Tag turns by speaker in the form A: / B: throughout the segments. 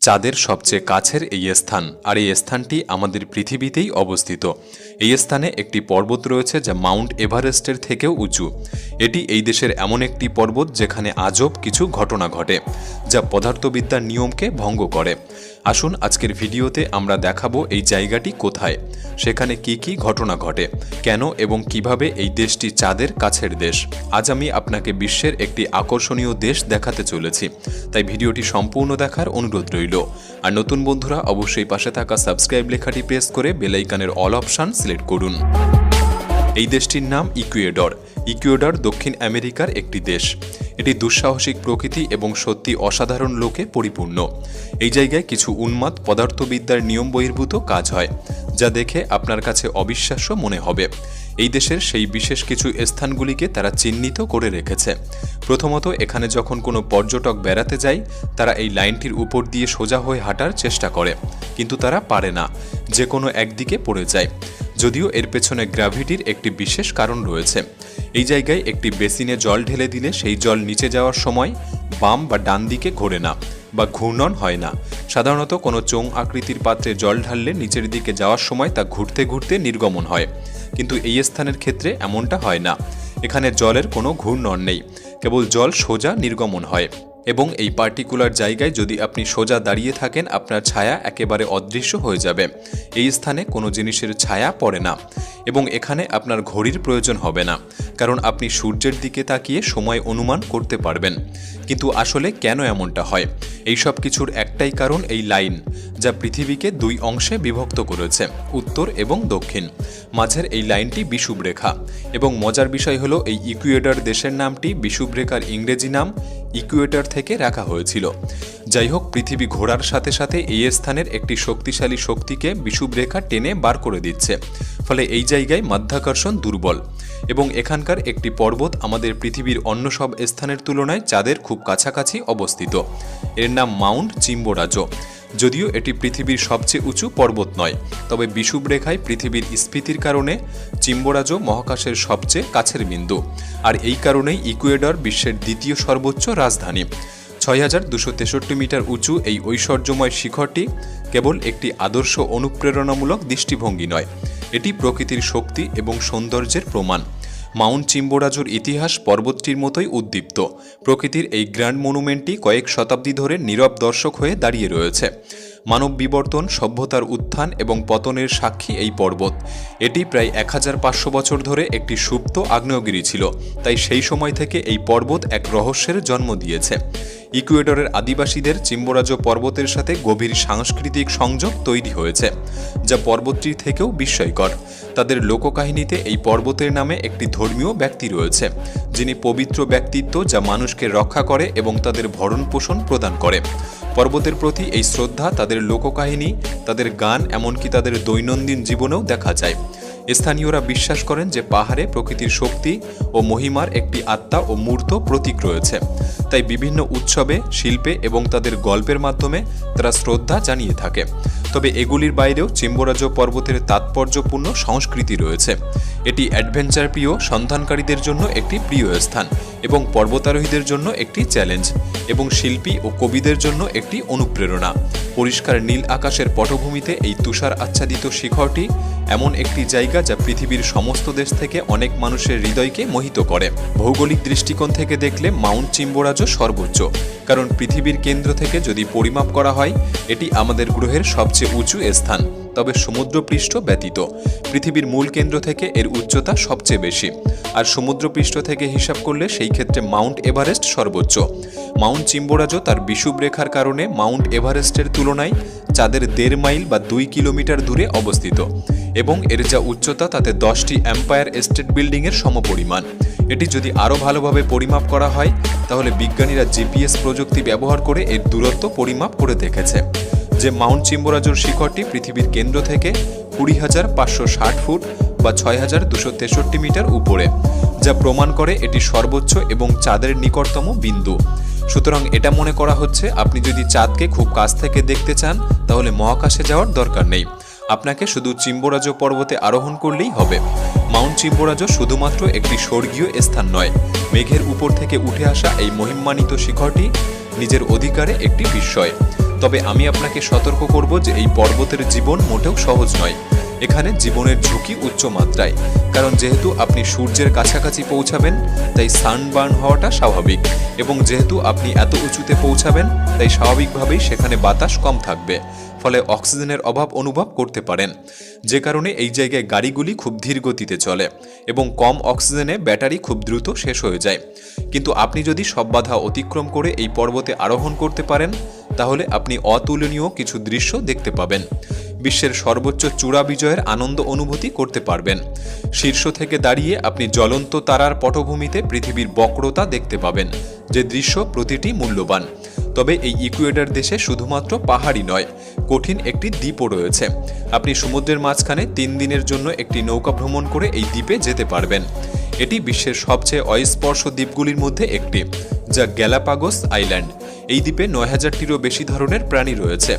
A: চাঁদের সবচেয়ে কাছের এই স্থান, আর এই স্থানটি আমাদের পৃথিবীতেই অবস্থিত। এই স্থানে একটি পর্বত রয়েছে যা মাউন্ট এভারেস্টের থেকেও উঁচু। এটি এই দেশের এমন একটি পর্বত যেখানে আজব কিছু ঘটনা ঘটে, যা পদার্থবিদ্যার নিয়মকে ভঙ্গ করে। আসুন আজকের ভিডিওতে আমরা দেখাবো এই জায়গাটি কোথায়, সেখানে কি কি ঘটনা ঘটে, কেন এবং কিভাবে এই দেশটি চাঁদের কাছের দেশ। আজ আমি আপনাকে বিশ্বের একটি আকর্ষণীয় দেশ দেখাতে চলেছি, তাই ভিডিওটি সম্পূর্ণ দেখার অনুরোধ রইল। আর নতুন বন্ধুরা অবশ্যই পাশে থাকা সাবস্ক্রাইব লেখাটি প্রেস করে বেল আইকনের অল অপশন সিলেক্ট করুন। এই দেশটির নাম ইকুয়েডর। ইকুয়েডর দক্ষিণ আমেরিকার একটি দেশ। এটি দুঃসাহসিক প্রকৃতি এবং সত্যি অসাধারণ লোকে পরিপূর্ণ। এই জায়গায় কিছু উন্মাদ পদার্থবিদ্যার নিয়ম বহির্ভূত কাজ হয়, যা দেখে আপনার কাছে অবিশ্বাস্য মনে হবে। এই দেশের সেই বিশেষ কিছু স্থানগুলিকে তারা চিহ্নিত করে রেখেছে। প্রথমত, এখানে যখন কোনো পর্যটক বেড়াতে যায়, তারা এই লাইনটির উপর দিয়ে সোজা হয়ে হাঁটার চেষ্টা করে, কিন্তু তারা পারে না, যে কোনো একদিকে পড়ে যায়। যদিও এর পেছনে গ্র্যাভিটির একটি বিশেষ কারণ রয়েছে। এই জায়গায় একটি বেসিনে জল ঢেলে দিলে সেই জল নিচে যাওয়ার সময় বাম বা ডান দিকে ঘোরে না বা ঘূর্ণন হয় না। সাধারণত কোনো চোঙ আকৃতির পাত্রে জল ঢাললে নিচের দিকে যাওয়ার সময় তা ঘুরতে ঘুরতে নির্গমন হয়, কিন্তু এই স্থানের ক্ষেত্রে এমনটা হয় না। এখানে জলের কোনো ঘূর্ণন নেই, কেবল জল সোজা নির্গমন হয়। এবং এই পার্টিকুলার জায়গায় যদি আপনি সোজা দাঁড়িয়ে থাকেন, আপনার ছায়া একেবারে অদৃশ্য হয়ে যাবে। এই স্থানে কোনো জিনিসের ছায়া পড়ে না, এবং এখানে আপনার ঘড়ির প্রয়োজন হবে না, কারণ আপনি সূর্যের দিকে তাকিয়ে সময় অনুমান করতে পারবেন। কিন্তু আসলে কেন এমনটা হয়? এই সব কিছুর একটাই কারণ, এই লাইন, যা পৃথিবীকে দুই অংশে বিভক্ত করেছে, উত্তর এবং দক্ষিণ। মাঝের এই লাইনটি বিষুবরেখা, এবং মজার বিষয় হলো এই ইকুয়েডর দেশের নামটি বিষুবরেখার ইংরেজি নাম ইকুয়েটর থেকে রাখা হয়েছিল। যাই হোক, পৃথিবী ঘোরার সাথে সাথে এই স্থানের একটি শক্তিশালী শক্তিকে বিষুবরেখা টেনে বার করে দিচ্ছে, ফলে এই জায়গায় মাধ্যাকর্ষণ দুর্বল। এবং এখানকার একটি পর্বত আমাদের পৃথিবীর অন্য সব স্থানের তুলনায় চাঁদের খুব কাছাকাছি অবস্থিত। এর নাম মাউন্ট চিম্বোরাজো। যদিও এটি পৃথিবীর সবচেয়ে উঁচু পর্বত নয়, তবে বিষুবরেখায় পৃথিবীর স্ফীতির কারণে চিম্বোরাজো মহাকাশের সবচেয়ে কাছের বিন্দু। আর এই কারণেই ইকুয়েডর বিশ্বের দ্বিতীয় সর্বোচ্চ রাজধানী। ৬,২৬৩ মিটার উঁচু এই ঐশ্বর্যময় শিখরটি কেবল একটি আদর্শ অনুপ্রেরণামূলক দৃষ্টিভঙ্গি নয়, এটি প্রকৃতির শক্তি এবং সৌন্দর্যের প্রমাণ। মাউন্ট চিম্বোরাজোর ইতিহাস পর্বতটির মতোই উদ্দীপ্ত। প্রকৃতির এই গ্র্যান্ড মনুমেন্টটি কয়েক শতাব্দী ধরে নীরব দর্শক হয়ে দাঁড়িয়ে রয়েছে। মানব বিবর্তন, সভ্যতার উত্থান এবং পতনের সাক্ষী এই পর্বত। এটি প্রায় ১৫০০ বছর ধরে একটি সুপ্ত আগ্নেয়গিরি ছিল, তাই সেই সময় থেকে এই পর্বত এক রহস্যের জন্ম দিয়েছে। ইকুয়েডরের আদিবাসীদের চিম্বোরাজো পর্বতের সাথে গভীর সাংস্কৃতিক সংযোগ তৈরি হয়েছে, যা পর্বতটির থেকেও বিস্ময়কর। তাদের লোককাহিনীতে এই পর্বতের নামে একটি ধর্মীয় ব্যক্তি রয়েছে, যিনি পবিত্র ব্যক্তিত্ব, যা মানুষকে রক্ষা করে এবং তাদের ভরণ পোষণ প্রদান করে। পর্বতের প্রতি এই শ্রদ্ধা তাদের লোককাহিনী, তাদের গান, এমনকি তাদের দৈনন্দিন জীবনেও দেখা যায়। স্থানীয়রা বিশ্বাস করেন যে পাহাড়ে প্রকৃতির শক্তি ও মহিমার একটি আত্মা ও মূর্ত প্রতীক রয়েছে, তাই বিভিন্ন উৎসবে, শিল্পে এবং তাদের গল্পের মাধ্যমে তারা শ্রদ্ধা জানিয়ে থাকে। তবে এগুলির বাইরেও চিম্বোরাজো পর্বতের তাৎপর্যপূর্ণ সংস্কৃতি রয়েছে। এটি অ্যাডভেঞ্চার প্রিয় সন্ধানকারীদের জন্য একটি প্রিয় স্থান, এবং পর্বতারোহীদের জন্য একটি চ্যালেঞ্জ, এবং শিল্পী ও কবিদের জন্য একটি অনুপ্রেরণা। পরিষ্কার নীল আকাশের পটভূমিতে এই তুষার আচ্ছাদিত শিখরটি এমন একটি জায়গা যা পৃথিবীর সমস্ত দেশ থেকে অনেক মানুষের হৃদয়কে মোহিত করে। ভৌগোলিক দৃষ্টিকোণ থেকে দেখলে মাউন্ট চিম্বোরাজো সর্বোচ্চ, কারণ পৃথিবীর কেন্দ্র থেকে যদি পরিমাপ করা হয়, এটি আমাদের গ্রহের সবচেয়ে উঁচু স্থান। তবে সমুদ্রপৃষ্ঠ ব্যতীত পৃথিবীর মূল কেন্দ্র থেকে এর উচ্চতা সবচেয়ে বেশি, আর সমুদ্রপৃষ্ঠ থেকে হিসাব করলে সেই ক্ষেত্রে মাউন্ট এভারেস্ট সর্বোচ্চ। মাউন্ট চিম্বোরাজো তার বিষুবরেখার কারণে মাউন্ট এভারেস্টের তুলনায় চাঁদের ১.৫ মাইল বা ২ কিলোমিটার দূরে অবস্থিত, এবং এর যা উচ্চতা তাতে ১০টি এম্পায়ার স্টেট বিল্ডিংয়ের সমপরিমাণ। এটি যদি আরও ভালোভাবে পরিমাপ করা হয়, তাহলে বিজ্ঞানীরা জিপিএস প্রযুক্তি ব্যবহার করে এর দূরত্ব পরিমাপ করে দেখেছে, যে মাউন্ট চিম্বোরাজোর শিখরটি পৃথিবীর কেন্দ্র থেকে ২০,৫৬০ ফুট বা ৬,২৬৩ মিটার উপরে, যা প্রমাণ করে এটি সর্বোচ্চ এবং চাঁদের নিকটতম বিন্দু। সুতরাং এটা মনে করা হচ্ছে, আপনি যদি চাঁদকে খুব কাছ থেকে দেখতে চান, তাহলে মহাকাশে যাওয়ার দরকার নেই, আপনাকে শুধু চিম্বোরাজো পর্বতে আরোহণ করলেই হবে। মাউন্ট চিম্বোরাজো শুধুমাত্র একটি স্বর্গীয় স্থান নয়, মেঘের উপর থেকে উঠে আসা এই মহিমান্বিত শিখরটি নিজের অধিকারে একটি বিস্ময়। তবে আমি আপনাকে সতর্ক করব যে এই পর্বতের জীবন মোটেও সহজ নয়। এখানে জীবনের ঝুঁকি উচ্চ মাত্রায়, কারণ যেহেতু আপনি সূর্যের কাছাকাছি পৌঁছাবেন তাই সানবার্ন হওয়াটা স্বাভাবিক, এবং যেহেতু আপনি এত উঁচুতে পৌঁছাবেন তাই স্বাভাবিকভাবেই সেখানে বাতাস কম থাকবে, ফলে অক্সিজেনের অভাব অনুভব করতে পারেন, যে কারণে এই জায়গায় গাড়িগুলি খুব ধীর গতিতে চলে এবং কম অক্সিজেনে ব্যাটারি খুব দ্রুত শেষ হয়ে যায়। কিন্তু আপনি যদি সব বাধা অতিক্রম করে এই পর্বতে আরোহণ করতে পারেন তাহলে আপনি অতুলনীয় কিছু দৃশ্য দেখতে পাবেন। বিশ্বের সর্বোচ্চ চূড়া বিজয়ের আনন্দ অনুভূতি করতে পারবেন। শীর্ষ থেকে দাঁড়িয়ে আপনি জ্বলন্ত তারার পটভূমিতে পৃথিবীর বক্রতা দেখতে পাবেন, যে দৃশ্য প্রতিটি মূল্যবান। তবে এই ইকুয়েডর দেশে শুধুমাত্র পাহাড়ই নয়, কঠিন একটি দ্বীপও রয়েছে। আপনি সমুদ্রের মাঝখানে 3 দিনের জন্য একটি নৌকা ভ্রমণ করে এই দ্বীপে যেতে পারবেন। এটি বিশ্বের সবচেয়ে অস্পর্শ দ্বীপগুলির মধ্যে একটি, যা গ্যালাপাগোস আইল্যান্ড। এই দ্বীপে 9000টিরও বেশি ধরনের প্রাণী রয়েছে,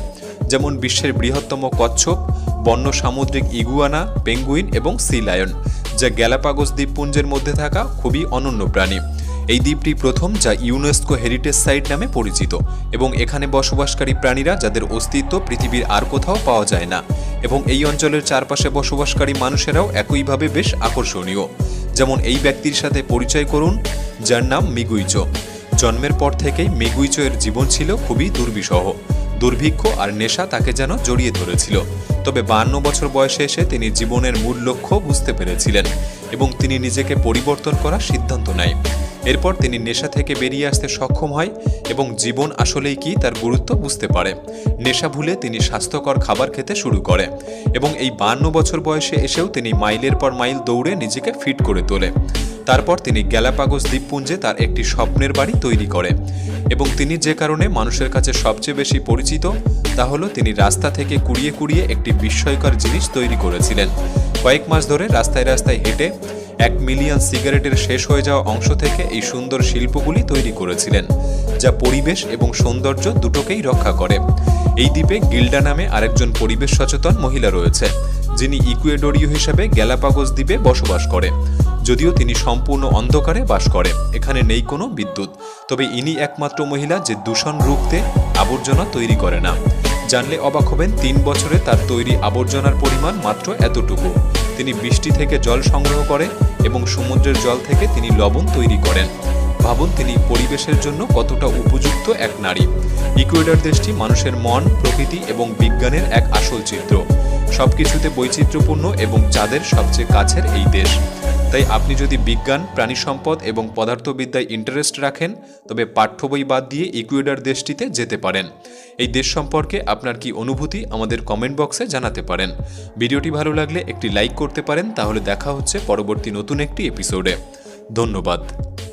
A: যেমন বিশ্বের বৃহত্তম কচ্ছপ, বন্য সামুদ্রিক ইগুয়ানা, পেঙ্গুইন এবং সি লায়ন, যা গ্যালাপাগোস দ্বীপপুঞ্জের মধ্যে থাকা খুবই অনন্য প্রাণী। এই দ্বীপটি প্রথম যা ইউনেস্কো হেরিটেজ সাইট নামে পরিচিত, এবং এখানে বসবাসকারী প্রাণীরা যাদের অস্তিত্ব পৃথিবীর আর কোথাও পাওয়া যায় না, এবং এই অঞ্চলের চারপাশে বসবাসকারী মানুষেরাও একইভাবে বেশ আকর্ষণীয়। যেমন এই ব্যক্তির সাথে পরিচয় করুন, যার নাম মিগুইচো। জন্মের পর থেকেই মিগুইচো এর জীবন ছিল খুবই দুর্বিষহ। দুর্ভিক্ষ আর নেশা তাকে যেন জড়িয়ে ধরেছিল। তবে 52 বছর বয়সে এসে তিনি জীবনের মূল লক্ষ্য বুঝতে পেরেছিলেন এবং তিনি নিজেকে পরিবর্তন করার সিদ্ধান্ত নেয়। এরপর তিনি নেশা থেকে বেরিয়ে আসতে সক্ষম হয় এবং জীবন আসলেই কি তার গুরুত্ব বুঝতে পারে। নেশা ভুলে তিনি স্বাস্থ্যকর খাবার খেতে শুরু করে এবং এই 52 বছর বয়সে এসেও তিনি মাইলের পর মাইল দৌড়ে নিজেকে ফিট করে তোলে। তারপর তিনি গ্যালাপাগোস দ্বীপপুঞ্জে তার একটি স্বপ্নের বাড়ি তৈরি করে, এবং তিনি যে কারণে মানুষের কাছে সবচেয়ে বেশি পরিচিত তা হলো তিনি রাস্তা থেকে কুড়িয়ে কুড়িয়ে একটি বিস্ময়কর জিনিস তৈরি করেছিলেন। কয়েক মাস ধরে রাস্তায় রাস্তায় হেঁটে 1 মিলিয়ন সিগারেটের শেষ হয়ে যাওয়া অংশ থেকে এই সুন্দর শিল্পগুলি তৈরি করেছিলেন, যা পরিবেশ এবং সৌন্দর্য দুটোকেই রক্ষা করে। এই দ্বীপে গিল্ডা নামে আরেকজন পরিবেশ সচেতন মহিলা রয়েছে, যিনি ইকুয়েডরীয় হিসেবে গ্যালাপাগোস দ্বীপে বসবাস করে। যদিও তিনি সম্পূর্ণ অন্ধকারে বাস করে, এখানে নেই কোনো বিদ্যুৎ, তবে ইনি একমাত্র মহিলা যে দূষণ রুখতে আবর্জনা তৈরি করে না। জানলে অবাক হবেন, 3 বছরে তার তৈরি আবর্জনার পরিমাণ মাত্র এতটুকু। তিনি বৃষ্টি থেকে জল সংগ্রহ করে এবং সমুদ্রের জল থেকে তিনি লবণ তৈরি করেন। ভাবুন তিনি পরিবেশের জন্য কতটা উপযুক্ত এক নারী। ইকুয়েডর দেশটি মানুষের মন, প্রকৃতি এবং বিজ্ঞানের এক আসল চিত্র। সবকিছুতে বৈচিত্র্যপূর্ণ এবং চাঁদের সবচেয়ে কাছের এই দেশ। তাই আপনি যদি বিজ্ঞান, প্রাণী সম্পদ এবং পদার্থবিদ্যায় ইন্টারেস্ট রাখেন তবে পাঠ্য বই বাদ দিয়ে ইকুয়েডর দেশটিতে যেতে পারেন। এই দেশ সম্পর্কে আপনার কি অনুভূতি আমাদের কমেন্ট বক্সে জানাতে পারেন। ভিডিওটি ভালো লাগলে একটি লাইক করতে পারেন। তাহলে দেখা হচ্ছে পরবর্তী নতুন একটি এপিসোডে। ধন্যবাদ।